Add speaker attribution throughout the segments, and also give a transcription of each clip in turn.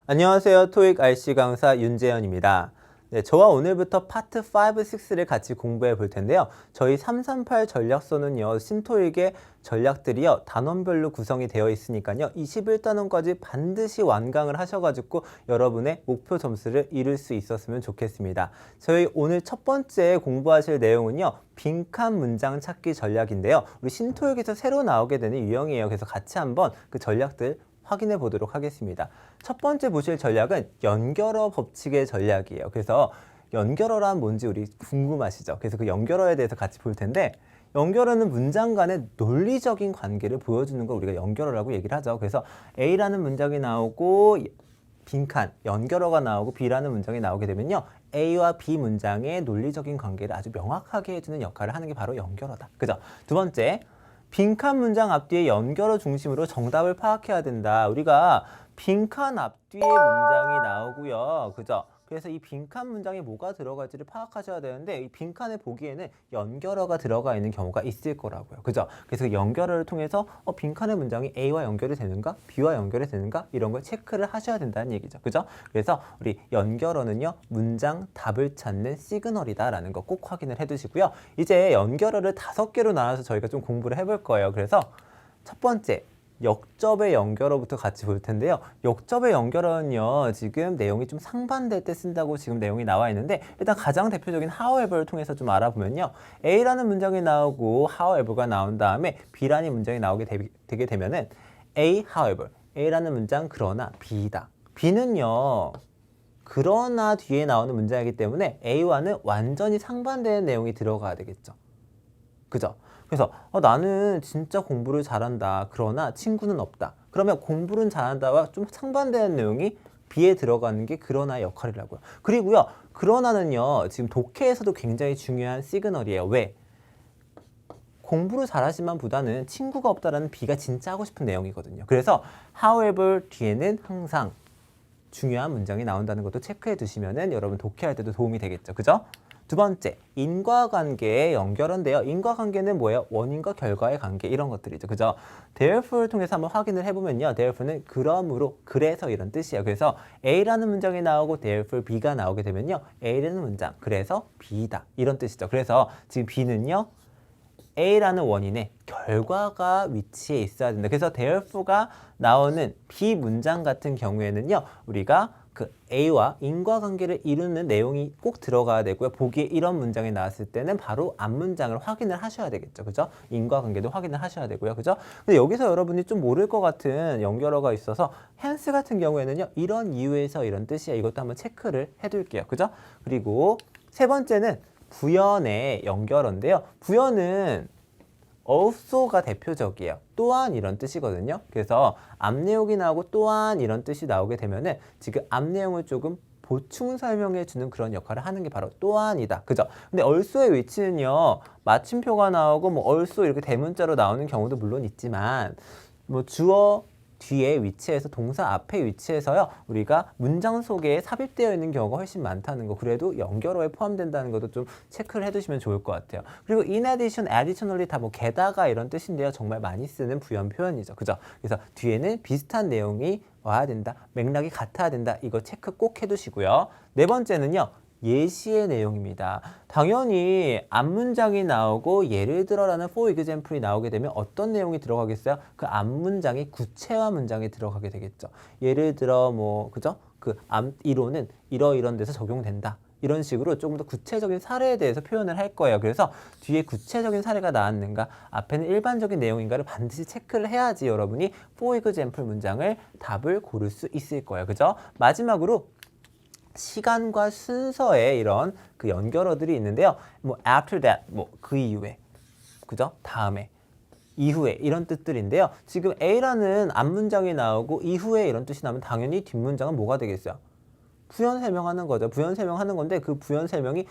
Speaker 1: 안녕하세요. 토익 RC 강사 윤재현입니다. 네, 저와 오늘부터 파트 5, 6를 같이 공부해 볼 텐데요. 저희 338 전략서는요, 신토익의 전략들이요, 단원별로 구성이 되어 있으니까요, 21단원까지 반드시 완강을 하셔가지고 여러분의 목표 점수를 이룰 수 있었으면 좋겠습니다. 저희 오늘 첫 번째 공부하실 내용은요, 빈칸 문장 찾기 전략인데요. 우리 신토익에서 새로 나오게 되는 유형이에요. 그래서 같이 한번 그 전략들 확인해 보도록 하겠습니다. 첫 번째 보실 전략은 연결어 법칙의 전략이에요. 그래서 연결어란 뭔지 우리 궁금하시죠? 그래서 그 연결어에 대해서 같이 볼 텐데, 연결어는 문장 간의 논리적인 관계를 보여주는 걸 우리가 연결어라고 얘기를 하죠. 그래서 A라는 문장이 나오고 빈칸, 연결어가 나오고 B라는 문장이 나오게 되면요, A와 B 문장의 논리적인 관계를 아주 명확하게 해주는 역할을 하는 게 바로 연결어다. 그죠? 두 번째, 빈칸 문장 앞뒤에 연결어 중심으로 정답을 파악해야 된다. 우리가 빈칸 앞뒤에 문장이 나오고요. 그죠? 그래서 이 빈칸 문장에 뭐가 들어갈지를 파악하셔야 되는데, 이 빈칸을 보기에는 연결어가 들어가 있는 경우가 있을 거라고요. 그죠? 그래서 연결어를 통해서 빈칸의 문장이 A와 연결이 되는가? B와 연결이 되는가? 이런 걸 체크를 하셔야 된다는 얘기죠. 그죠? 그래서 우리 연결어는요, 문장 답을 찾는 시그널이다라는 거 꼭 확인을 해두시고요. 이제 연결어를 5개로 나눠서 저희가 좀 공부를 해볼 거예요. 그래서 첫 번째, 역접의 연결어부터 같이 볼 텐데요. 역접의 연결어는요, 지금 내용이 좀 상반될 때 쓴다고 지금 내용이 나와 있는데, 일단 가장 대표적인 however를 통해서 좀 알아보면요, A라는 문장이 나오고 however가 나온 다음에 B라는 문장이 되게 되면은 A, however, A라는 문장 그러나 B다. B는요, 그러나 뒤에 나오는 문장이기 때문에 A와는 완전히 상반되는 내용이 들어가야 되겠죠. 그죠? 그래서 나는 진짜 공부를 잘한다. 그러나 친구는 없다. 그러면 공부는 잘한다와 좀 상반되는 내용이 B에 들어가는 게 그러나의 역할이라고요. 그리고요, 그러나는요, 지금 독해에서도 굉장히 중요한 시그널이에요. 왜? 공부를 잘하지만 보다는 친구가 없다라는 B가 진짜 하고 싶은 내용이거든요. 그래서 however 뒤에는 항상 중요한 문장이 나온다는 것도 체크해 두시면은 여러분 독해할 때도 도움이 되겠죠. 그죠? 두 번째, 인과관계의 연결어인데요. 인과관계는 뭐예요? 원인과 결과의 관계, 이런 것들이죠. 그죠? therefore를 통해서 한번 확인을 해보면요, therefore는 그러므로, 그래서 이런 뜻이에요. 그래서 A라는 문장이 나오고 therefore B가 나오게 되면요, A라는 문장, 그래서 B다, 이런 뜻이죠. 그래서 지금 B는요, A라는 원인의 결과가 위치해 있어야 된다. 그래서 therefore가 나오는 B 문장 같은 경우에는요, 우리가 그 A와 인과관계를 이루는 내용이 꼭 들어가야 되고요. 보기에 이런 문장이 나왔을 때는 바로 앞문장을 확인을 하셔야 되겠죠. 그죠? 인과관계도 확인을 하셔야 되고요. 그죠? 근데 여기서 여러분이 좀 모를 것 같은 연결어가 있어서 hence 같은 경우에는요, 이런 이유에서 이런 뜻이야. 이것도 한번 체크를 해둘게요. 그죠? 그리고 세 번째는 부연의 연결어인데요. 부연은 also가 대표적이에요. 또한 이런 뜻이거든요. 그래서 앞 내용이 나오고 또한 이런 뜻이 나오게 되면은 지금 앞 내용을 조금 보충 설명해 주는 그런 역할을 하는 게 바로 또한이다. 그죠? 근데 also의 위치는요, 마침표가 나오고 뭐 also 이렇게 대문자로 나오는 경우도 물론 있지만, 뭐 주어 뒤에 위치해서 동사 앞에 위치해서요, 우리가 문장 속에 삽입되어 있는 경우가 훨씬 많다는 거, 그래도 연결어에 포함된다는 것도 좀 체크를 해두시면 좋을 것 같아요. 그리고 in addition, additionally 다 뭐 게다가 이런 뜻인데요, 정말 많이 쓰는 부연 표현이죠. 그죠? 그래서 뒤에는 비슷한 내용이 와야 된다, 맥락이 같아야 된다, 이거 체크 꼭 해두시고요. 네 번째는요, 예시의 내용입니다. 당연히 앞문장이 나오고 예를 들어라는 for example이 나오게 되면 어떤 내용이 들어가겠어요? 그 앞문장이 구체화 문장에 들어가게 되겠죠. 예를 들어 뭐, 그죠? 그 앞 이론은 이러이런 데서 적용된다. 이런 식으로 조금 더 구체적인 사례에 대해서 표현을 할 거예요. 그래서 뒤에 구체적인 사례가 나왔는가, 앞에는 일반적인 내용인가를 반드시 체크를 해야지 여러분이 for example 문장을 답을 고를 수 있을 거예요. 그죠? 마지막으로 시간과 순서의 이런 그 연결어들이 있는데요. 뭐 after that, 뭐 그 이후에, 그죠? 다음에, 이후에, 이런 뜻들인데요. 지금 A라는 앞문장이 나오고 이후에 이런 뜻이 나면 당연히 뒷문장은 뭐가 되겠어요? 부연 설명하는 거죠. 부연 설명하는 건데 그 부연 설명이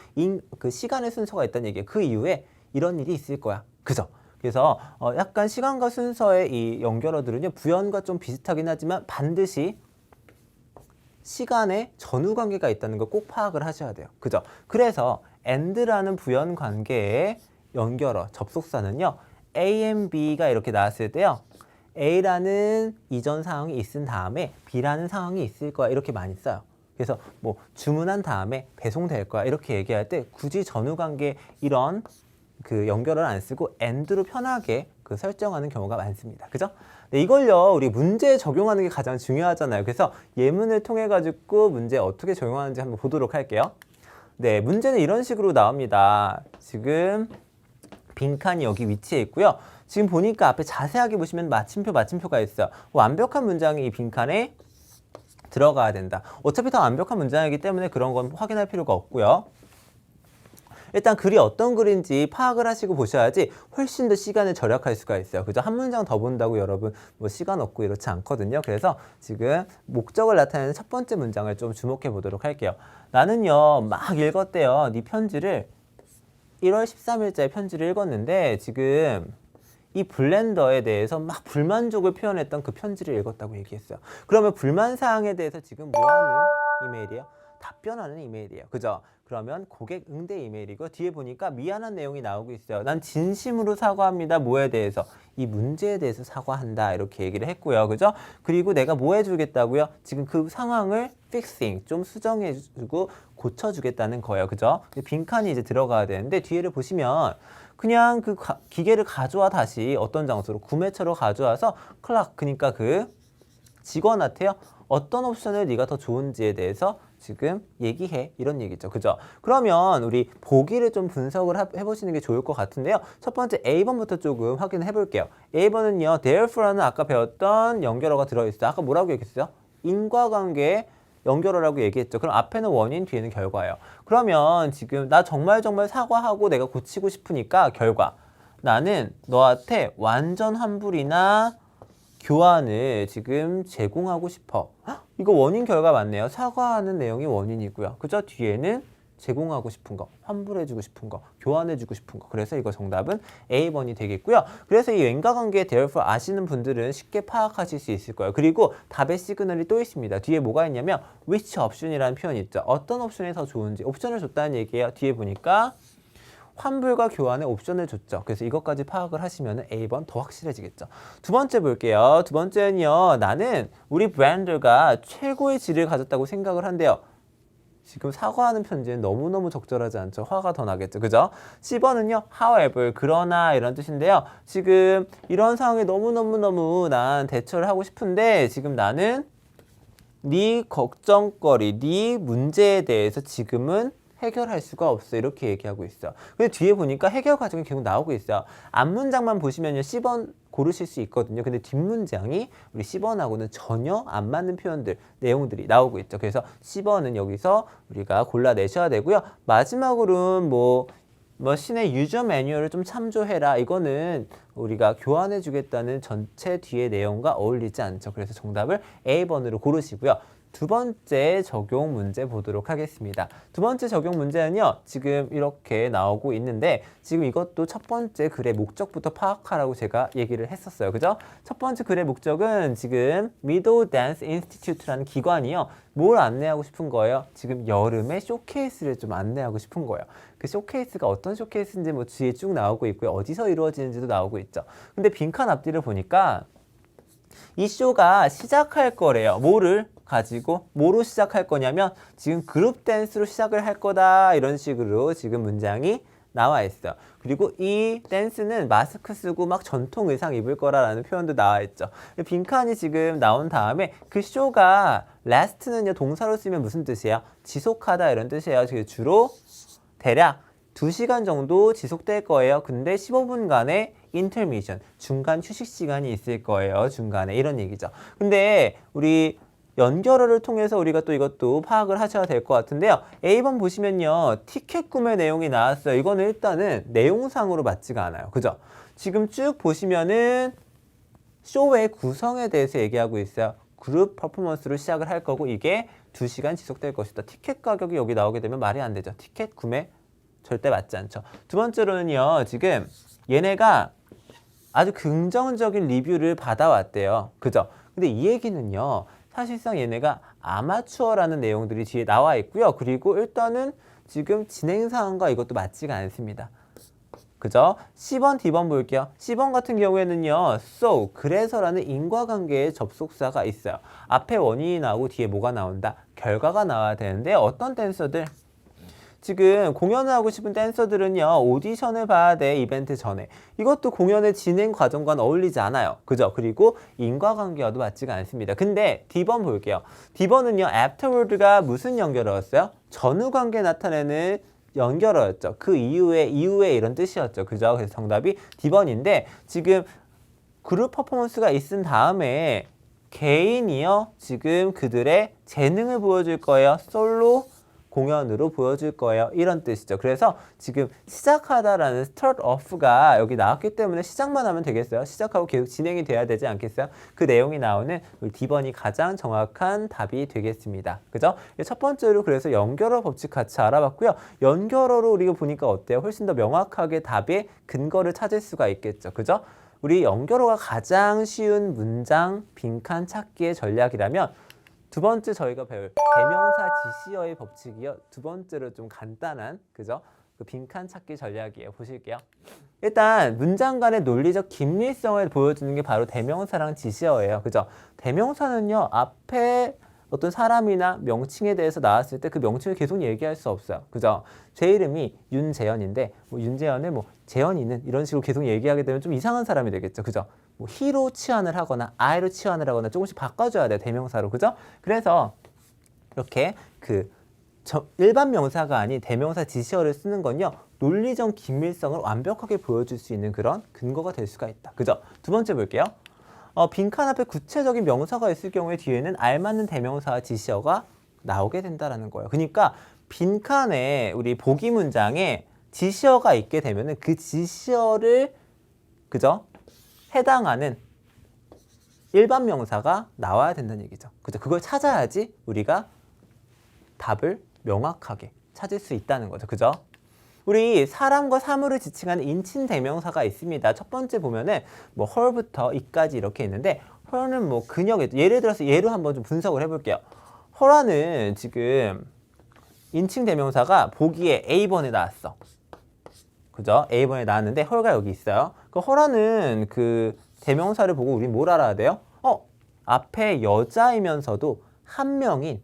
Speaker 1: 그 시간의 순서가 있다는 얘기예요. 그 이후에 이런 일이 있을 거야. 그죠? 그래서 약간 시간과 순서의 이 연결어들은요, 부연과 좀 비슷하긴 하지만 반드시 시간에 전후 관계가 있다는 걸 꼭 파악을 하셔야 돼요. 그죠? 그래서 and라는 부연 관계의 연결어, 접속사는요, A and B가 이렇게 나왔을 때요, A라는 이전 상황이 있은 다음에 B라는 상황이 있을 거야. 이렇게 많이 써요. 그래서 뭐 주문한 다음에 배송될 거야. 이렇게 얘기할 때 굳이 전후 관계 이런 그 연결을 안 쓰고 and로 편하게 그 설정하는 경우가 많습니다. 그죠? 네, 이걸요 우리 문제에 적용하는 게 가장 중요하잖아요. 그래서 예문을 통해 가지고 문제 어떻게 적용하는지 한번 보도록 할게요. 네, 문제는 이런 식으로 나옵니다. 지금 빈칸이 여기 위치해 있고요. 지금 보니까 앞에 자세하게 보시면 마침표가 있어요. 완벽한 문장이 이 빈칸에 들어가야 된다. 어차피 다 완벽한 문장이기 때문에 그런 건 확인할 필요가 없고요. 일단 글이 어떤 글인지 파악을 하시고 보셔야지 훨씬 더 시간을 절약할 수가 있어요. 그죠? 한 문장 더 본다고 여러분 뭐 시간 없고 이렇지 않거든요. 그래서 지금 목적을 나타내는 첫 번째 문장을 좀 주목해 보도록 할게요. 나는요 막 읽었대요. 네 편지를 1월 13일자에 편지를 읽었는데 지금 이 블렌더에 대해서 막 불만족을 표현했던 그 편지를 읽었다고 얘기했어요. 그러면 불만사항에 대해서 지금 뭐 하는 이메일이에요? 답변하는 이메일이에요. 그죠? 그러면 고객 응대 이메일이고 뒤에 보니까 미안한 내용이 나오고 있어요. 난 진심으로 사과합니다. 뭐에 대해서? 이 문제에 대해서 사과한다. 이렇게 얘기를 했고요. 그죠? 그리고 내가 뭐 해주겠다고요? 지금 그 상황을 fixing, 좀 수정해주고 고쳐주겠다는 거예요. 그죠? 빈칸이 이제 들어가야 되는데 뒤에를 보시면 그냥 그 기계를 가져와 다시 어떤 장소로 구매처로 가져와서 클락, 그러니까 그 직원한테요. 어떤 옵션을 네가 더 좋은지에 대해서 지금 얘기해. 이런 얘기죠. 그죠? 그러면 우리 보기를 좀 분석을 해보시는 게 좋을 것 같은데요. 첫 번째 A번부터 조금 확인해 볼게요. A번은요. therefore는 아까 배웠던 연결어가 들어있어요. 아까 뭐라고 얘기했어요? 인과관계 연결어라고 얘기했죠. 그럼 앞에는 원인, 뒤에는 결과예요. 그러면 지금 나 정말 사과하고 내가 고치고 싶으니까 결과. 나는 너한테 완전 환불이나 교환을 지금 제공하고 싶어. 헉, 이거 원인 결과 맞네요. 사과하는 내용이 원인이고요. 그죠? 뒤에는 제공하고 싶은 거, 환불해주고 싶은 거, 교환해주고 싶은 거. 그래서 이거 정답은 A번이 되겠고요. 그래서 이 왠가관계 therefore 아시는 분들은 쉽게 파악하실 수 있을 거예요. 그리고 답의 시그널이 또 있습니다. 뒤에 뭐가 있냐면 which option이라는 표현이 있죠. 어떤 옵션이 더 좋은지. 옵션을 줬다는 얘기예요. 뒤에 보니까 환불과 교환의 옵션을 줬죠. 그래서 이것까지 파악을 하시면 A번 더 확실해지겠죠. 두 번째 볼게요. 두 번째는요. 나는 우리 브랜드가 최고의 질을 가졌다고 생각을 한대요. 지금 사과하는 편지는 너무너무 적절하지 않죠. 화가 더 나겠죠. 그죠? 10번은요. however, 그러나 이런 뜻인데요. 지금 이런 상황에 너무너무 난 대처를 하고 싶은데 지금 나는 네 걱정거리, 네 문제에 대해서 지금은 해결할 수가 없어. 이렇게 얘기하고 있어. 근데 뒤에 보니까 해결 과정이 계속 나오고 있어요. 앞문장만 보시면요. 10번 고르실 수 있거든요. 근데 뒷문장이 우리 10번하고는 전혀 안 맞는 표현들, 내용들이 나오고 있죠. 그래서 10번은 여기서 우리가 골라내셔야 되고요. 마지막으로는 뭐 신의 유저 매뉴얼을 좀 참조해라. 이거는 우리가 교환해 주겠다는 전체 뒤의 내용과 어울리지 않죠. 그래서 정답을 A번으로 고르시고요. 두 번째 적용 문제 보도록 하겠습니다. 두 번째 적용 문제는요. 지금 이렇게 나오고 있는데 지금 이것도 첫 번째 글의 목적부터 파악하라고 제가 얘기를 했었어요. 그죠? 첫 번째 글의 목적은 지금 Meadow Dance Institute라는 기관이요. 뭘 안내하고 싶은 거예요? 지금 여름에 쇼케이스를 좀 안내하고 싶은 거예요. 그 쇼케이스가 어떤 쇼케이스인지 뭐 뒤에 쭉 나오고 있고요. 어디서 이루어지는지도 나오고 있죠. 근데 빈칸 앞뒤를 보니까 이 쇼가 시작할 거래요. 뭐를 가지고 뭐로 시작할 거냐면 지금 그룹 댄스로 시작을 할 거다. 이런 식으로 지금 문장이 나와 있어요. 그리고 이 댄스는 마스크 쓰고 막 전통 의상 입을 거라는 표현도 나와 있죠. 빈칸이 지금 나온 다음에 그 쇼가 last는요 동사로 쓰면 무슨 뜻이에요? 지속하다 이런 뜻이에요. 주로 대략 2시간 정도 지속될 거예요. 근데 15분간의 intermission, 중간 휴식 시간이 있을 거예요. 중간에 이런 얘기죠. 근데 우리 연결어를 통해서 우리가 또 이것도 파악을 하셔야 될 것 같은데요. A번 보시면요. 티켓 구매 내용이 나왔어요. 이거는 일단은 내용상으로 맞지가 않아요. 그죠? 지금 쭉 보시면은 쇼의 구성에 대해서 얘기하고 있어요. 그룹 퍼포먼스로 시작을 할 거고 이게 2시간 지속될 것이다. 티켓 가격이 여기 나오게 되면 말이 안 되죠. 티켓 구매 절대 맞지 않죠. 두 번째로는요. 지금 얘네가 아주 긍정적인 리뷰를 받아왔대요. 그죠? 근데 이 얘기는요. 사실상 얘네가 아마추어라는 내용들이 뒤에 나와 있고요. 그리고 일단은 지금 진행 사항과 이것도 맞지가 않습니다. 그죠? C번, D번 볼게요. C번 같은 경우에는요. So, 그래서라는 인과관계의 접속사가 있어요. 앞에 원인이 나오고 뒤에 뭐가 나온다? 결과가 나와야 되는데 어떤 댄서들? 지금 공연을 하고 싶은 댄서들은요. 오디션을 봐야 돼. 이벤트 전에. 이것도 공연의 진행 과정과는 어울리지 않아요. 그죠? 그리고 인과관계와도 맞지가 않습니다. 근데 D번 볼게요. D번은요. afterward가 무슨 연결어였어요? 전후관계 나타내는 연결어였죠. 그 이후에 이런 뜻이었죠. 그죠? 그래서 정답이 D번인데 지금 그룹 퍼포먼스가 있은 다음에 개인이요. 지금 그들의 재능을 보여줄 거예요. 솔로 공연으로 보여줄 거예요. 이런 뜻이죠. 그래서 지금 시작하다라는 start off가 여기 나왔기 때문에 시작만 하면 되겠어요. 시작하고 계속 진행이 돼야 되지 않겠어요? 그 내용이 나오는 우리 D번이 가장 정확한 답이 되겠습니다. 그죠? 첫 번째로 그래서 연결어 법칙 같이 알아봤고요. 연결어로 우리가 보니까 어때요? 훨씬 더 명확하게 답의 근거를 찾을 수가 있겠죠. 그죠? 우리 연결어가 가장 쉬운 문장, 빈칸 찾기의 전략이라면 두 번째 저희가 배울 대명사 지시어의 법칙이요. 두 번째로 좀 간단한 그죠? 그 빈칸 찾기 전략이에요. 보실게요. 일단 문장 간의 논리적 긴밀성을 보여주는 게 바로 대명사랑 지시어예요. 그죠? 대명사는요. 앞에 어떤 사람이나 명칭에 대해서 나왔을 때 그 명칭을 계속 얘기할 수 없어요. 그죠? 제 이름이 윤재현인데 뭐 윤재현을 뭐 재현이는 이런 식으로 계속 얘기하게 되면 좀 이상한 사람이 되겠죠. 그죠? 뭐 he로 치환을 하거나 I로 치환을 하거나 조금씩 바꿔줘야 돼요. 대명사로. 그죠? 그래서 이렇게 그 일반 명사가 아닌 대명사 지시어를 쓰는 건요. 논리적 긴밀성을 완벽하게 보여줄 수 있는 그런 근거가 될 수가 있다. 그죠? 두 번째 볼게요. 빈칸 앞에 구체적인 명사가 있을 경우에 뒤에는 알맞는 대명사와 지시어가 나오게 된다라는 거예요. 그러니까 빈칸에 우리 보기 문장에 지시어가 있게 되면은 그 지시어를 그죠? 해당하는 일반 명사가 나와야 된다는 얘기죠. 그죠? 그걸 찾아야지 우리가 답을 명확하게 찾을 수 있다는 거죠. 그죠? 우리 사람과 사물을 지칭하는 인칭 대명사가 있습니다. 첫 번째 보면은 뭐 her부터 이까지 이렇게 있는데 her는 뭐 근역에 예를 들어서 예로 한번 좀 분석을 해볼게요. her라는 지금 인칭 대명사가 보기에 A번에 나왔어. 그죠? A번에 나왔는데 her가 여기 있어요. 그 her라는 그 대명사를 보고 우리 뭘 알아야 돼요? 앞에 여자이면서도 한 명인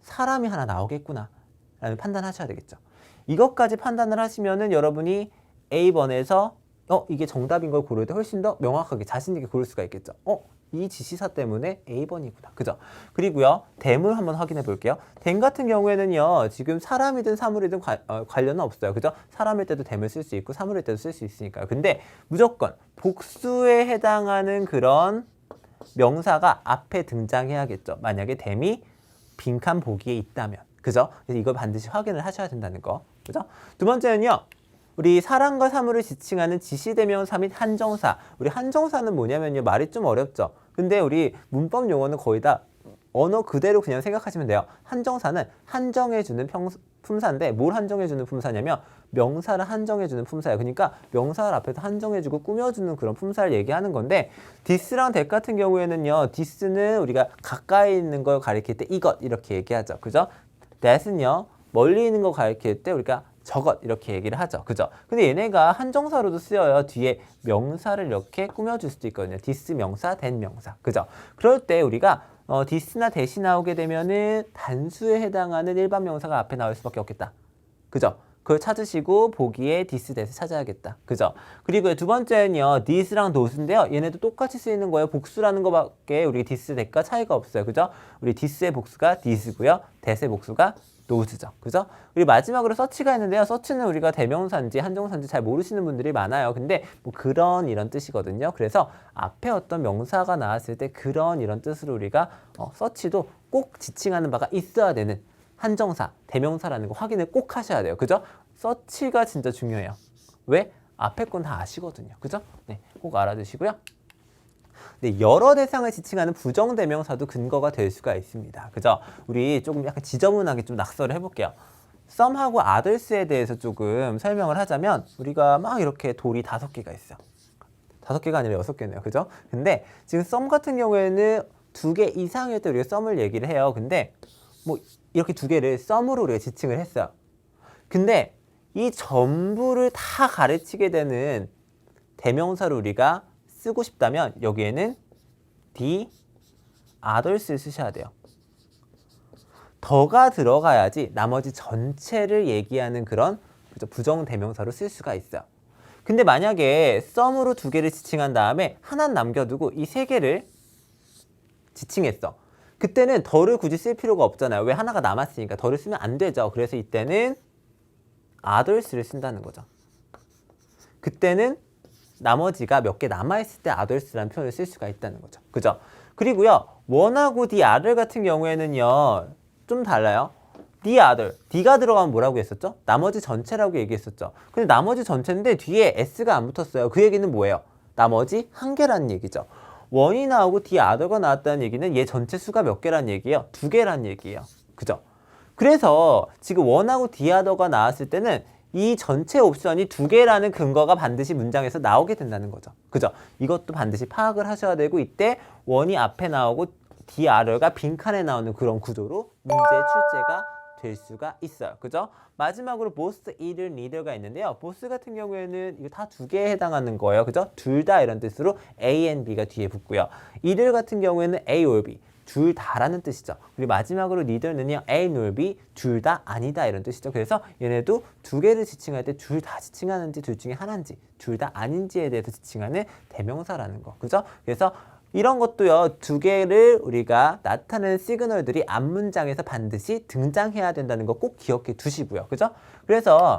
Speaker 1: 사람이 하나 나오겠구나 라는 판단하셔야 되겠죠. 이것까지 판단을 하시면은 여러분이 A번에서 이게 정답인 걸 고를 때 훨씬 더 명확하게 자신 있게 고를 수가 있겠죠. 이 지시사 때문에 A번이구나. 그죠? 그리고요. 댐을 한번 확인해 볼게요. 댐 같은 경우에는요. 지금 사람이든 사물이든 관련은 없어요. 그죠? 사람일 때도 댐을 쓸 수 있고 사물일 때도 쓸 수 있으니까요. 근데 무조건 복수에 해당하는 그런 명사가 앞에 등장해야겠죠. 만약에 댐이 빈칸 보기에 있다면. 그죠? 그래서 이걸 반드시 확인을 하셔야 된다는 거. 그죠? 두 번째는요. 우리 사람과 사물을 지칭하는 지시대명사 및 한정사. 우리 한정사는 뭐냐면요. 말이 좀 어렵죠. 근데 우리 문법 용어는 거의 다 언어 그대로 그냥 생각하시면 돼요. 한정사는 한정해주는 품사인데 뭘 한정해주는 품사냐면 명사를 한정해주는 품사예요. 그러니까 명사를 앞에서 한정해주고 꾸며주는 그런 품사를 얘기하는 건데 this랑 that 같은 경우에는요. this는 우리가 가까이 있는 걸 가리킬 때 이것 이렇게 얘기하죠. 그죠? that은요. 멀리 있는 거 가리킬 때 우리가 저것 이렇게 얘기를 하죠. 그죠? 근데 얘네가 한정사로도 쓰여요. 뒤에 명사를 이렇게 꾸며줄 수도 있거든요. this 명사, that 명사. 그죠? 그럴 때 우리가 this나 that이 나오게 되면은 단수에 해당하는 일반 명사가 앞에 나올 수밖에 없겠다. 그죠? 그걸 찾으시고 보기에 this, that을 찾아야겠다. 그죠? 그리고 두 번째는요. this랑 thos인데요. 얘네도 똑같이 쓰이는 거예요. 복수라는 거밖에 우리 this, that과 차이가 없어요. 그죠? 우리 this의 복수가 this고요. that의 복수가 thos죠. 그죠? 우리 마지막으로 서치가 있는데요. 서치는 우리가 대명사인지 한정사인지 잘 모르시는 분들이 많아요. 근데 뭐 그런 이런 뜻이거든요. 그래서 앞에 어떤 명사가 나왔을 때 그런 이런 뜻으로 우리가 서치도 꼭 지칭하는 바가 있어야 되는 한정사, 대명사라는 거 확인을 꼭 하셔야 돼요. 그죠? 서치가 진짜 중요해요. 왜? 앞에 건 다 아시거든요. 그죠? 네, 꼭 알아두시고요. 네, 여러 대상을 지칭하는 부정대명사도 근거가 될 수가 있습니다. 그죠? 우리 조금 약간 지저분하게 좀 낙서를 해볼게요. some하고 others에 대해서 조금 설명을 하자면 우리가 막 이렇게 돌이 5개가 있어요. 5개가 아니라 6개네요. 그죠? 근데 지금 some 같은 경우에는 2개 이상일 때 우리가 some을 얘기를 해요. 근데 뭐 이렇게 2개를 some으로 우리가 지칭을 했어요. 근데 이 전부를 다 가르치게 되는 대명사를 우리가 쓰고 싶다면 여기에는 the others를 쓰셔야 돼요. 더가 들어가야지 나머지 전체를 얘기하는 그런 부정 대명사로 쓸 수가 있어요. 근데 만약에 some으로 2개를 지칭한 다음에 하나는 남겨두고 이 3개를 지칭했어. 그때는 더를 굳이 쓸 필요가 없잖아요. 왜? 하나가 남았으니까 더를 쓰면 안 되죠. 그래서 이때는 others를 쓴다는 거죠. 그때는 나머지가 몇 개 남아있을 때 others라는 표현을 쓸 수가 있다는 거죠. 그죠? 그리고요, one하고 the other 같은 경우에는요, 좀 달라요. the other, D가 들어가면 뭐라고 했었죠? 나머지 전체라고 얘기했었죠. 근데 나머지 전체인데 뒤에 S가 안 붙었어요. 그 얘기는 뭐예요? 나머지 한 개라는 얘기죠. one이 나오고 the other가 나왔다는 얘기는 얘 전체 수가 몇 개란 얘기예요? 2개란 얘기예요. 그죠? 그래서 지금 one하고 the other가 나왔을 때는 이 전체 옵션이 2개라는 근거가 반드시 문장에서 나오게 된다는 거죠. 그죠? 이것도 반드시 파악을 하셔야 되고 이때 one이 앞에 나오고 the other가 빈칸에 나오는 그런 구조로 문제의 출제가 될 수가 있어요. 그죠? 마지막으로 both, either, neither가 있는데요. both 같은 경우에는 이거 다 2개에 해당하는 거예요. 그죠? 둘 다 이런 뜻으로 A and B가 뒤에 붙고요. either 같은 경우에는 A or B. 둘 다라는 뜻이죠. 그리고 마지막으로 neither는요. A nor B. 둘 다 아니다 이런 뜻이죠. 그래서 얘네도 2개를 지칭할 때 둘 다 지칭하는지 둘 중에 하나인지 둘 다 아닌지에 대해서 지칭하는 대명사라는 거. 그죠? 그래서 이런 것도요. 2개를 우리가 나타내는 시그널들이 앞문장에서 반드시 등장해야 된다는 거 꼭 기억해 두시고요. 그죠? 그래서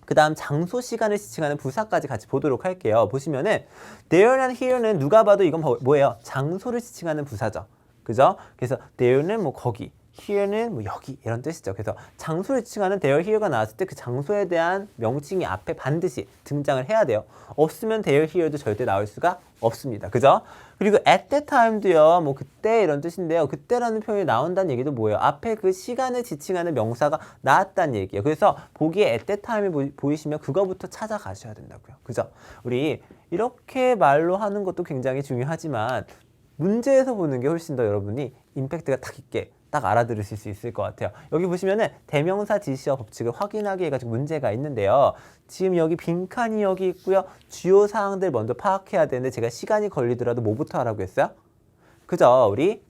Speaker 1: 그 다음 장소, 시간을 지칭하는 부사까지 같이 보도록 할게요. 보시면은 there는 here는 누가 봐도 이건 뭐예요? 장소를 지칭하는 부사죠. 그죠? 그래서 there는 뭐 거기, here는 뭐 여기 이런 뜻이죠. 그래서 장소를 지칭하는 there, here가 나왔을 때 그 장소에 대한 명칭이 앞에 반드시 등장을 해야 돼요. 없으면 there, here도 절대 나올 수가 없습니다. 그죠? 그리고 at that time도요. 뭐 그때 이런 뜻인데요. 그때라는 표현이 나온다는 얘기도 뭐예요? 앞에 그 시간을 지칭하는 명사가 나왔다는 얘기예요. 그래서 보기에 at that time이 보이시면 그거부터 찾아가셔야 된다고요. 그죠? 우리 이렇게 말로 하는 것도 굉장히 중요하지만 문제에서 보는 게 훨씬 더 여러분이 임팩트가 딱 있게 딱 알아들으실 수 있을 것 같아요. 여기 보시면은 대명사 지시어 법칙을 확인하기 해가지고 문제가 있는데요. 지금 여기 빈칸이 여기 있고요. 주요 사항들 먼저 파악해야 되는데 제가 시간이 걸리더라도 뭐부터 하라고 했어요? 그죠? 우리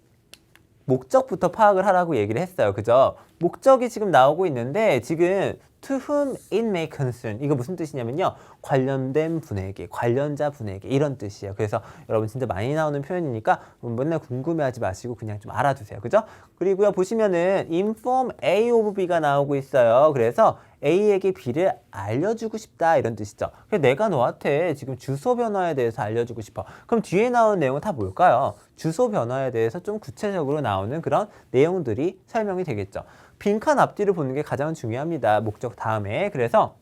Speaker 1: 목적부터 파악을 하라고 얘기를 했어요. 그죠? 목적이 지금 나오고 있는데 지금 to whom it may concern 이거 무슨 뜻이냐면요. 관련된 분에게, 관련자 분에게 이런 뜻이에요. 그래서 여러분 진짜 많이 나오는 표현이니까 맨날 궁금해하지 마시고 그냥 좀 알아두세요. 그죠? 그리고요. 보시면은 inform A of B가 나오고 있어요. 그래서 A에게 B를 알려주고 싶다 이런 뜻이죠. 그래서 내가 너한테 지금 주소 변화에 대해서 알려주고 싶어. 그럼 뒤에 나오는 내용은 다 뭘까요? 주소 변화에 대해서 좀 구체적으로 나오는 그런 내용들이 설명이 되겠죠. 빈칸 앞뒤를 보는 게 가장 중요합니다. 목적 다음에. 그래서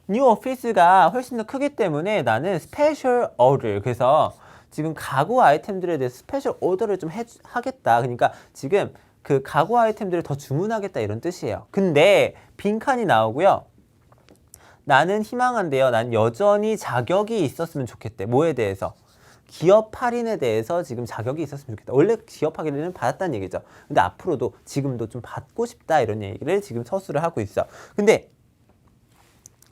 Speaker 1: new office가 훨씬 더 크기 때문에 나는 special order 그래서 지금 가구 아이템들에 대해서 스페셜 오더를 좀 하겠다. 그러니까 지금 그 가구 아이템들을 더 주문하겠다 이런 뜻이에요. 근데 빈칸이 나오고요. 나는 희망한데요. 난 여전히 자격이 있었으면 좋겠대. 뭐에 대해서? 기업 할인에 대해서 지금 자격이 있었으면 좋겠다. 원래 기업 할인은 받았다는 얘기죠. 근데 앞으로도 지금도 좀 받고 싶다 이런 얘기를 지금 서술을 하고 있어. 근데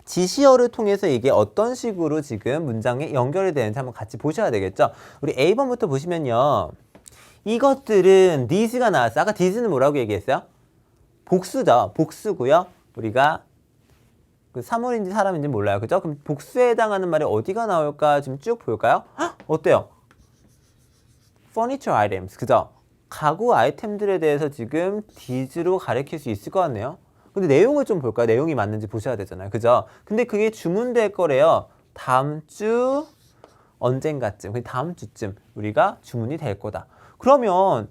Speaker 1: 지시어를 통해서 이게 어떤 식으로 지금 문장에 연결이 되는지 한번 같이 보셔야 되겠죠. 우리 A번부터 보시면요. 이것들은 these가 나왔어. 아까 these는 뭐라고 얘기했어요? 복수죠. 복수고요. 우리가 그 사물인지 사람인지 몰라요. 그죠? 그럼 복수에 해당하는 말이 어디가 나올까 좀 쭉 볼까요? 헉, 어때요? furniture items. 그죠? 가구 아이템들에 대해서 지금 these로 가리킬 수 있을 것 같네요. 근데 내용을 좀 볼까요? 내용이 맞는지 보셔야 되잖아요. 그죠? 근데 그게 주문될 거래요. 다음 주 언젠가쯤, 다음 주쯤 우리가 주문이 될 거다. 그러면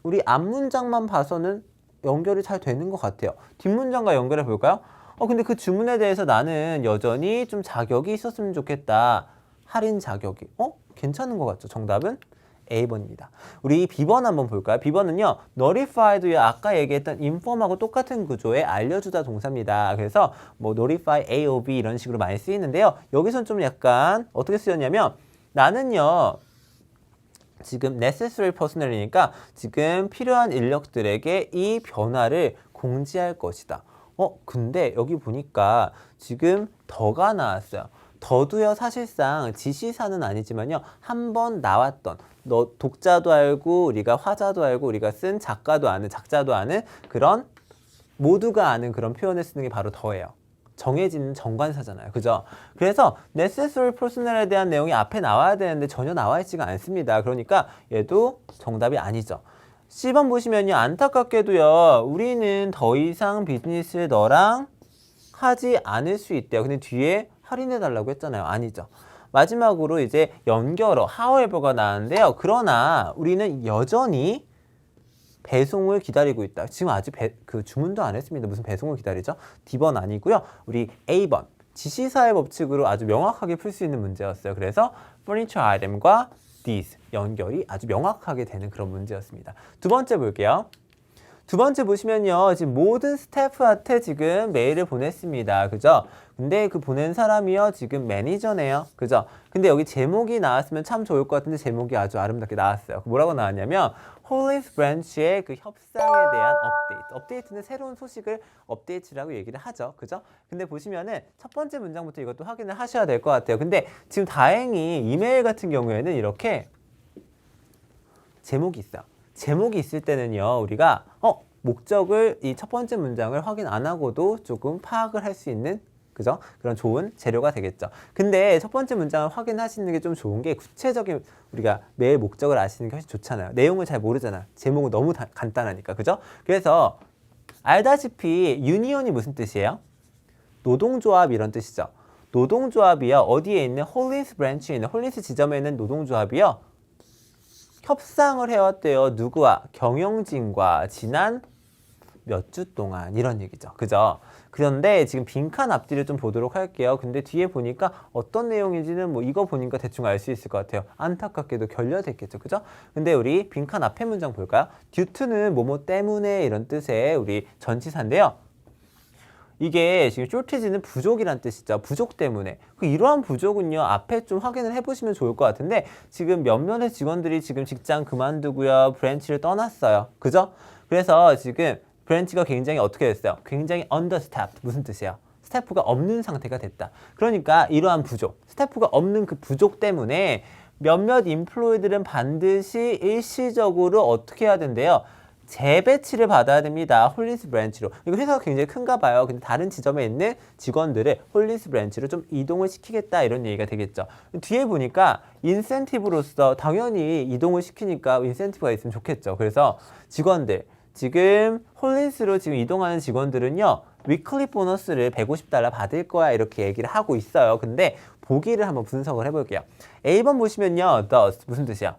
Speaker 1: 우리 앞문장만 봐서는 연결이 잘 되는 것 같아요. 뒷문장과 연결해 볼까요? 근데 그 주문에 대해서 나는 여전히 좀 자격이 있었으면 좋겠다. 할인 자격이. 괜찮은 것 같죠? 정답은 A번입니다. 우리 B번 한번 볼까요? B번은요. notify도요. 아까 얘기했던 inform하고 똑같은 구조의 알려주다 동사입니다. 그래서 뭐 notify A or B 이런 식으로 많이 쓰이는데요. 여기선 좀 약간 어떻게 쓰였냐면 나는요. 지금 necessary personnel이니까 지금 필요한 인력들에게 이 변화를 공지할 것이다. 근데 여기 보니까 지금 더가 나왔어요. 더도요, 사실상 지시사는 아니지만요, 한 번 나왔던, 너 독자도 알고, 우리가 화자도 알고, 우리가 쓴 작가도 아는, 작자도 아는 그런 모두가 아는 그런 표현을 쓰는 게 바로 더예요. 정해지는 정관사잖아요. 그죠? 그래서 necessary personnel에 대한 내용이 앞에 나와야 되는데 전혀 나와 있지가 않습니다. 그러니까 얘도 정답이 아니죠. C번 보시면요. 안타깝게도요. 우리는 더 이상 비즈니스를 너랑 하지 않을 수 있대요. 근데 뒤에 할인해 달라고 했잖아요. 아니죠. 마지막으로 이제 연결어 however가 나왔는데요. 그러나 우리는 여전히 배송을 기다리고 있다. 지금 아직 그 주문도 안 했습니다. 무슨 배송을 기다리죠? D번 아니고요. 우리 A번 지시사의 법칙으로 아주 명확하게 풀 수 있는 문제였어요. 그래서 furniture item과 these 연결이 아주 명확하게 되는 그런 문제였습니다. 두 번째 볼게요. 두 번째 보시면요. 지금 모든 스태프한테 지금 메일을 보냈습니다. 그죠? 근데 그 보낸 사람이요. 지금 매니저네요. 그죠? 근데 여기 제목이 나왔으면 참 좋을 것 같은데 제목이 아주 아름답게 나왔어요. 뭐라고 나왔냐면 홀리스 브랜치의 그 협상에 대한 업데이트. 업데이트는 새로운 소식을 업데이트라고 얘기를 하죠. 그죠? 근데 보시면은 첫 번째 문장부터 이것도 확인을 하셔야 될 것 같아요. 근데 지금 다행히 이메일 같은 경우에는 이렇게 제목이 있어요. 제목이 있을 때는요, 우리가 목적을 이 첫 번째 문장을 확인 안 하고도 조금 파악을 할 수 있는, 그죠? 그런 좋은 재료가 되겠죠. 근데 첫 번째 문장을 확인하시는 게 좀 좋은 게 구체적인 우리가 매일 목적을 아시는 게 훨씬 좋잖아요. 내용을 잘 모르잖아요. 제목은 너무 간단하니까, 그죠? 그래서 알다시피 유니온이 무슨 뜻이에요? 노동조합 이런 뜻이죠. 노동조합이요. 어디에 있는 홀리스 브랜치에 있는 홀리스 지점에 있는 노동조합이요. 협상을 해왔대요. 누구와? 경영진과 지난 몇 주 동안 이런 얘기죠. 그죠? 그런데 지금 빈칸 앞뒤를 좀 보도록 할게요. 근데 뒤에 보니까 어떤 내용인지는 뭐 이거 보니까 대충 알 수 있을 것 같아요. 안타깝게도 결렬됐겠죠. 그죠? 근데 우리 빈칸 앞에 문장 볼까요? due는 뭐뭐 때문에 이런 뜻의 우리 전치사인데요. 이게 지금 shortage는 부족이란 뜻이죠. 부족 때문에. 이러한 부족은요, 앞에 좀 확인을 해보시면 좋을 것 같은데, 지금 몇몇의 직원들이 지금 직장 그만두고요, 브랜치를 떠났어요. 그죠? 그래서 지금 브랜치가 굉장히 어떻게 됐어요? 굉장히 understaffed. 무슨 뜻이에요? 스태프가 없는 상태가 됐다. 그러니까 이러한 부족, 스태프가 없는 그 부족 때문에 몇몇 인플로이들은 반드시 일시적으로 어떻게 해야 된대요? 재배치를 받아야 됩니다. 홀리스 브랜치로. 이거 회사가 굉장히 큰가 봐요. 근데 다른 지점에 있는 직원들을 홀리스 브랜치로 좀 이동을 시키겠다 이런 얘기가 되겠죠. 뒤에 보니까 인센티브로서 당연히 이동을 시키니까 인센티브가 있으면 좋겠죠. 그래서 직원들 지금 홀리스로 지금 이동하는 직원들은요. 위클리 보너스를 $150 받을 거야 이렇게 얘기를 하고 있어요. 근데 보기를 한번 분석을 해볼게요. A번 보시면요. thus 무슨 뜻이야?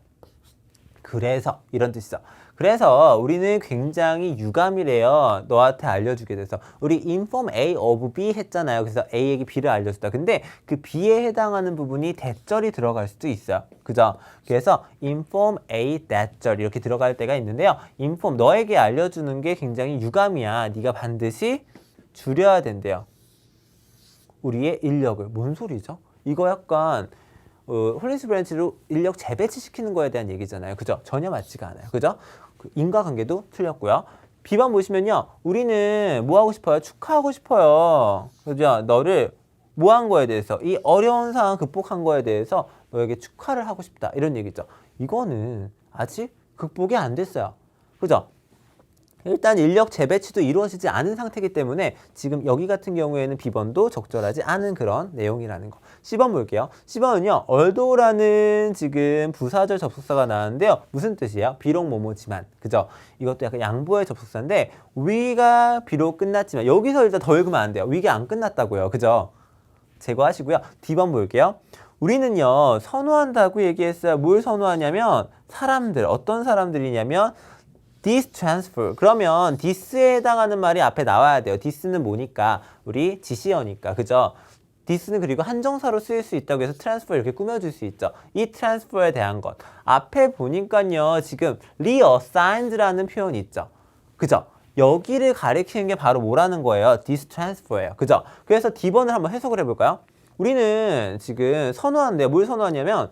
Speaker 1: 그래서 이런 뜻이죠. 그래서 우리는 굉장히 유감이래요. 너한테 알려주게 돼서. 우리 inform A of B 했잖아요. 그래서 A에게 B를 알려줬다. 근데 그 B에 해당하는 부분이 대절이 들어갈 수도 있어요. 그죠? 그래서 inform A 대절 이렇게 들어갈 때가 있는데요. inform 너에게 알려주는 게 굉장히 유감이야. 네가 반드시 줄여야 된대요. 우리의 인력을. 뭔 소리죠? 이거 약간 홀리스 브랜치로 인력 재배치시키는 거에 대한 얘기잖아요. 그죠? 전혀 맞지가 않아요. 그죠? 인과관계도 틀렸고요. B번 보시면요. 우리는 뭐 하고 싶어요? 축하하고 싶어요. 그죠? 너를 뭐 한 거에 대해서 이 어려운 상황 극복한 거에 대해서 너에게 축하를 하고 싶다. 이런 얘기죠. 이거는 아직 극복이 안 됐어요. 그죠? 일단 인력 재배치도 이루어지지 않은 상태이기 때문에 지금 여기 같은 경우에는 B번도 적절하지 않은 그런 내용이라는 거. C번 볼게요. C번은요. althought라는 지금 부사절 접속사가 나왔는데요. 무슨 뜻이에요? 비록 뭐뭐지만. 그죠? 이것도 약간 양보의 접속사인데 위가 비록 끝났지만 여기서 일단 더 읽으면 안 돼요. 위가 안 끝났다고요. 그죠? 제거하시고요. D번 볼게요. 우리는요. 선호한다고 얘기했어요. 뭘 선호하냐면 사람들. 어떤 사람들이냐면 this transfer. 그러면 this에 해당하는 말이 앞에 나와야 돼요. this는 뭐니까? 우리 지시어니까. 그죠? this는 그리고 한정사로 쓰일 수 있다고 해서 transfer 이렇게 꾸며줄 수 있죠. 이 transfer에 대한 것. 앞에 보니까요. 지금 reassigned라는 표현이 있죠. 그죠? 여기를 가리키는 게 바로 뭐라는 거예요? this transfer예요. 그죠? 그래서 D번을 한번 해석을 해볼까요? 우리는 지금 선호한대요. 뭘 선호하냐면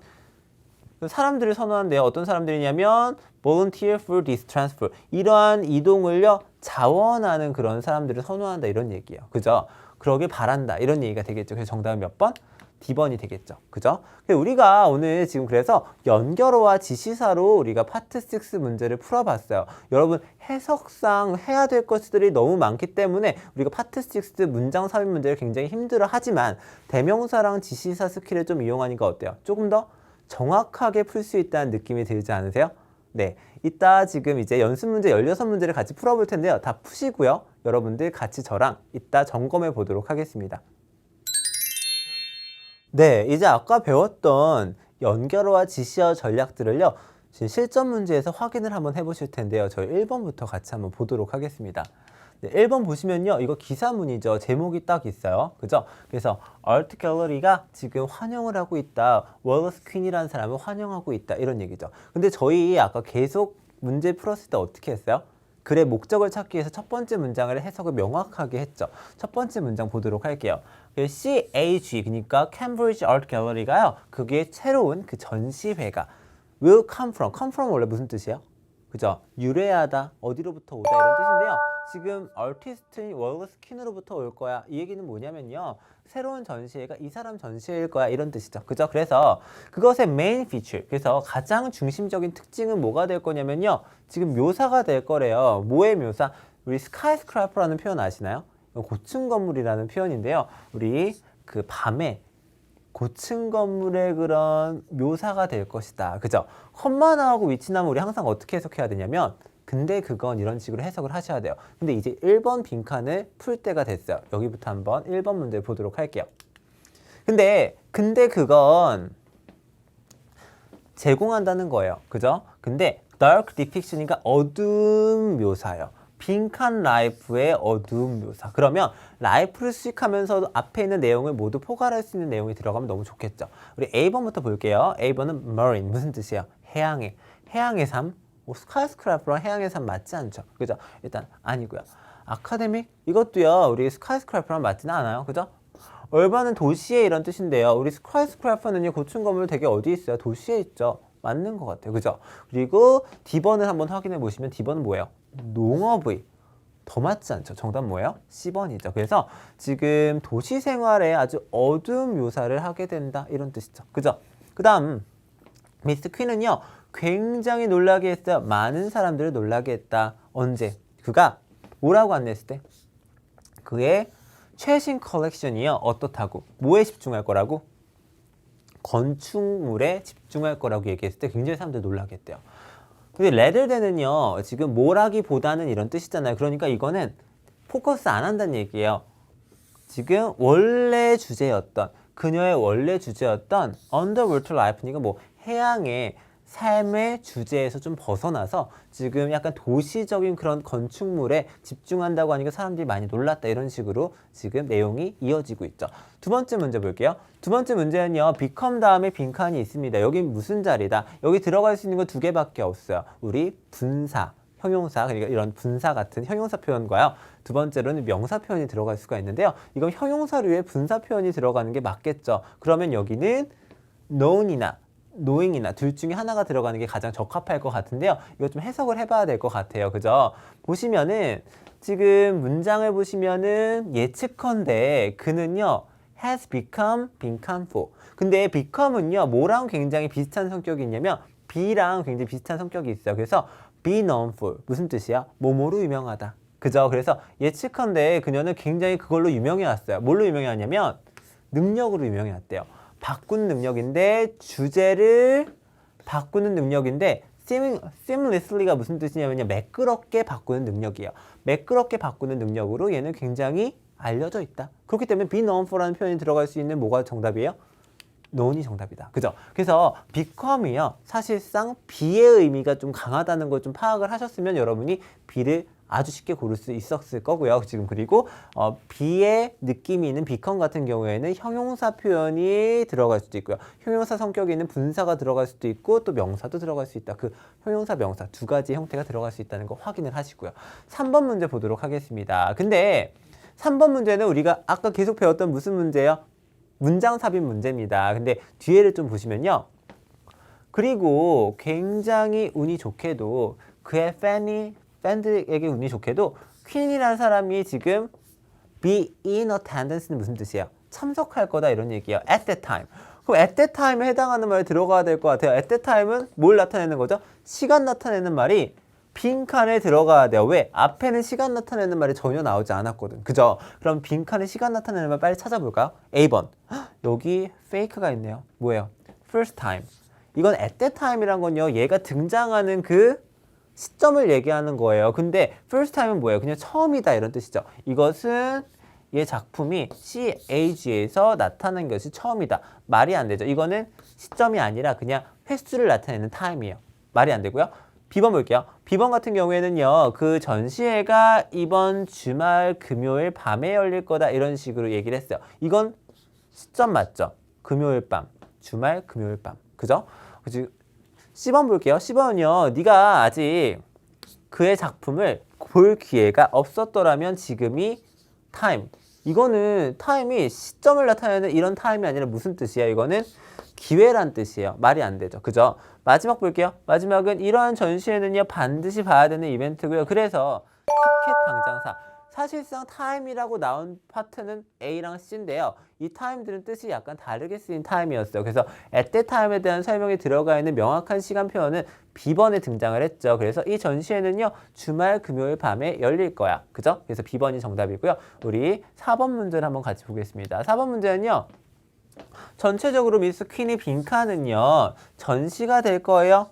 Speaker 1: 사람들을 선호한대요. 어떤 사람들이냐면 volunteer for this transfer. 이러한 이동을요. 자원하는 그런 사람들을 선호한다 이런 얘기예요. 그죠? 그러길 바란다 이런 얘기가 되겠죠. 그래서 정답은 몇 번? D번이 되겠죠. 그죠? 우리가 오늘 지금 그래서 연결어와 지시사로 우리가 파트 6 문제를 풀어봤어요. 여러분 해석상 해야 될 것들이 너무 많기 때문에 우리가 파트 6 문장 삽입 문제를 굉장히 힘들어 하지만 대명사랑 지시사 스킬을 좀 이용하니까 어때요? 조금 더 정확하게 풀 수 있다는 느낌이 들지 않으세요? 네, 이따 지금 이제 연습 문제 16문제를 같이 풀어볼 텐데요. 다 푸시고요. 여러분들 같이 저랑 이따 점검해 보도록 하겠습니다. 네, 이제 아까 배웠던 연결어와 지시어 전략들을요. 지금 실전 문제에서 확인을 한번 해보실 텐데요. 저희 1번부터 같이 한번 보도록 하겠습니다. 네, 1번 보시면요. 이거 기사문이죠. 제목이 딱 있어요. 그죠? 그래서 Art Gallery가 지금 환영을 하고 있다. 월러스 퀸이라는 사람을 환영하고 있다. 이런 얘기죠. 근데 저희 아까 계속 문제 풀었을 때 어떻게 했어요? 글의 목적을 찾기 위해서 첫 번째 문장을 해석을 명확하게 했죠. 첫 번째 문장 보도록 할게요. CAG, 그러니까 Cambridge Art Gallery가요. 그게 새로운 그 전시회가 will come from. come from 원래 무슨 뜻이에요? 그죠? 유래하다, 어디로부터 오다 이런 뜻인데요. 지금 아티스트인 월러스 퀸으로부터 올 거야. 이 얘기는 뭐냐면요. 새로운 전시회가 이 사람 전시회일 거야. 이런 뜻이죠. 그죠? 그래서 그것의 main feature, 그래서 가장 중심적인 특징은 뭐가 될 거냐면요. 지금 묘사가 될 거래요. 뭐의 묘사? 우리 skyscraper라는 표현 아시나요? 고층 건물이라는 표현인데요. 우리 그 밤에 고층 건물의 그런 묘사가 될 것이다. 그죠? 컴마 나오고 위치 나오면 우리 항상 어떻게 해석해야 되냐면 근데 그건 이런 식으로 해석을 하셔야 돼요. 근데 이제 1번 빈칸을 풀 때가 됐어요. 여기부터 한번 1번 문제 보도록 할게요. 근데 그건 제공한다는 거예요. 그죠? 근데 dark depiction이니까 어두운 묘사예요. 빈칸 라이프의 어두운 묘사. 그러면 라이프를 수식하면서도 앞에 있는 내용을 모두 포괄할 수 있는 내용이 들어가면 너무 좋겠죠. 우리 A번부터 볼게요. A번은 marine. 무슨 뜻이에요? 해양의 삶. 스카이스크래퍼랑 해양의 삶 맞지 않죠? 그죠? 일단 아니고요. 아카데믹? 이것도요. 우리 스카이스크래퍼랑 맞지는 않아요. 그죠? 얼반은 도시에 이런 뜻인데요. 우리 스카이스크래퍼는요. 고층 건물 되게 어디에 있어요? 도시에 있죠. 맞는 것 같아요. 그죠? 그리고 D번을 한번 확인해 보시면 D번은 뭐예요? 농업의. 더 맞지 않죠? 정답 뭐예요? C번이죠. 그래서 지금 도시 생활에 아주 어두운 묘사를 하게 된다. 이런 뜻이죠. 그죠? 그 다음 미스 퀸은요. 굉장히 놀라게 했어요. 많은 사람들을 놀라게 했다. 언제? 그가 뭐라고 안내했을 때? 그의 최신 컬렉션이요. 어떻다고? 뭐에 집중할 거라고? 건축물에 집중할 거라고 얘기했을 때 굉장히 사람들 놀라게 했대요. 근데 레들데는요. 지금 뭐라기보다는 이런 뜻이잖아요. 그러니까 이거는 포커스 안 한다는 얘기예요. 지금 원래 주제였던 그녀의 원래 주제였던 Underwater Life니까 뭐 해양의 삶의 주제에서 좀 벗어나서 지금 약간 도시적인 그런 건축물에 집중한다고 하니까 사람들이 많이 놀랐다 이런 식으로 지금 내용이 이어지고 있죠. 두 번째 문제 볼게요. 두 번째 문제는요. become 다음에 빈칸이 있습니다. 여기 무슨 자리다? 여기 들어갈 수 있는 거 두 개밖에 없어요. 우리 분사, 형용사, 그러니까 이런 분사 같은 형용사 표현과요. 두 번째로는 명사 표현이 들어갈 수가 있는데요. 이건 형용사류에 분사 표현이 들어가는 게 맞겠죠. 그러면 여기는 known이나 knowing이나 둘 중에 하나가 들어가는 게 가장 적합할 것 같은데요. 이거 좀 해석을 해봐야 될 것 같아요. 그죠? 보시면은 지금 문장을 보시면은 예측컨대 그는요 has become 빈칸 for. 근데 become은요 뭐랑 굉장히 비슷한 성격이 있냐면 be랑 굉장히 비슷한 성격이 있어요. 그래서 be known for 무슨 뜻이야? 뭐뭐로 유명하다. 그죠? 그래서 예측컨대 그녀는 굉장히 그걸로 유명해 왔어요. 뭘로 유명해 왔냐면 능력으로 유명해 왔대요. 바꾸는 능력인데 주제를 바꾸는 능력인데 seamlessly가 무슨 뜻이냐면요. 매끄럽게 바꾸는 능력이에요. 매끄럽게 바꾸는 능력으로 얘는 굉장히 알려져 있다. 그렇기 때문에 be known for라는 표현이 들어갈 수 있는 뭐가 정답이에요? known이 정답이다. 그죠? 그래서 become이요. 사실상 be의 의미가 좀 강하다는 걸 좀 파악을 하셨으면 여러분이 be를 아주 쉽게 고를 수 있었을 거고요. 지금 그리고 be의 느낌이 있는 become 같은 경우에는 형용사 표현이 들어갈 수도 있고요. 형용사 성격이 있는 분사가 들어갈 수도 있고 또 명사도 들어갈 수 있다. 그 형용사, 명사 두 가지 형태가 들어갈 수 있다는 거 확인을 하시고요. 3번 문제 보도록 하겠습니다. 근데 3번 문제는 우리가 아까 계속 배웠던 무슨 문제예요? 문장 삽입 문제입니다. 근데 뒤에를 좀 보시면요. 그리고 굉장히 운이 좋게도 그의 팬들에게 운이 좋게도 퀸이라는 사람이 지금 be in attendance는 무슨 뜻이에요? 참석할 거다 이런 얘기예요. at that time. 그럼 at that time에 해당하는 말이 들어가야 될 것 같아요. at that time은 뭘 나타내는 거죠? 시간 나타내는 말이 빈칸에 들어가야 돼요. 왜? 앞에는 시간 나타내는 말이 전혀 나오지 않았거든. 그죠? 그럼 빈칸에 시간 나타내는 말 빨리 찾아볼까요? A번. 여기 fake가 있네요. 뭐예요? first time. 이건 at that time이란 건요. 얘가 등장하는 그 시점을 얘기하는 거예요. 근데 first time은 뭐예요? 그냥 처음이다 이런 뜻이죠. 이것은 얘 작품이 CAG에서 나타난 것이 처음이다. 말이 안 되죠. 이거는 시점이 아니라 그냥 횟수를 나타내는 타임이에요. 말이 안 되고요. B번 볼게요. B번 같은 경우에는요. 그 전시회가 이번 주말 금요일 밤에 열릴 거다 이런 식으로 얘기를 했어요. 이건 시점 맞죠? 금요일 밤, 주말 금요일 밤. 그죠? 그치? C번 볼게요. C번은요. 네가 아직 그의 작품을 볼 기회가 없었더라면 지금이 타임. 이거는 타임이 시점을 나타내는 이런 타임이 아니라 무슨 뜻이야? 이거는 기회란 뜻이에요. 말이 안 되죠. 그죠? 마지막 볼게요. 마지막은 이러한 전시회는요. 반드시 봐야 되는 이벤트고요. 그래서 티켓 당장사. 사실상 타임이라고 나온 파트는 A랑 C인데요. 이 타임들은 뜻이 약간 다르게 쓰인 타임이었어요. 그래서 at that time에 대한 설명이 들어가 있는 명확한 시간 표현은 B번에 등장을 했죠. 그래서 이 전시회는요. 주말 금요일 밤에 열릴 거야. 그죠? 그래서 B번이 정답이고요. 우리 4번 문제를 한번 같이 보겠습니다. 4번 문제는요. 전체적으로 미스 퀸의 빈칸은요. 전시가 될 거예요.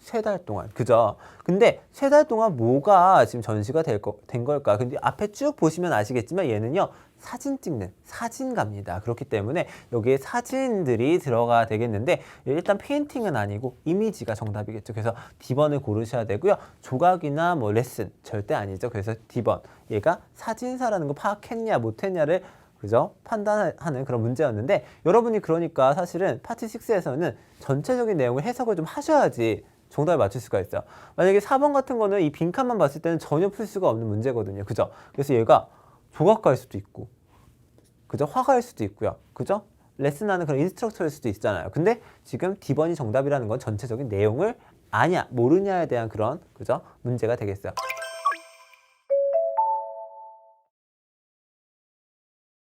Speaker 1: 3달 동안. 그죠? 근데 3달 동안 뭐가 지금 전시가 된 걸까? 근데 앞에 쭉 보시면 아시겠지만 얘는요. 사진 찍는 사진가입니다. 그렇기 때문에 여기에 사진들이 들어가 되겠는데 일단 페인팅은 아니고 이미지가 정답이겠죠. 그래서 D번을 고르셔야 되고요. 조각이나 뭐 레슨 절대 아니죠. 그래서 D번. 얘가 사진사라는 거 파악했냐 못했냐를 그죠? 판단하는 그런 문제였는데 여러분이 그러니까 사실은 파트 6에서는 전체적인 내용을 해석을 좀 하셔야지 정답을 맞출 수가 있어요. 만약에 4번 같은 거는 이 빈칸만 봤을 때는 전혀 풀 수가 없는 문제거든요. 그죠? 그래서 얘가 조각가일 수도 있고, 그죠? 화가일 수도 있고요. 그죠? 레슨하는 그런 인스트럭터일 수도 있잖아요. 근데 지금 D번이 정답이라는 건 전체적인 내용을 아냐, 모르냐에 대한 그런, 그죠? 문제가 되겠어요.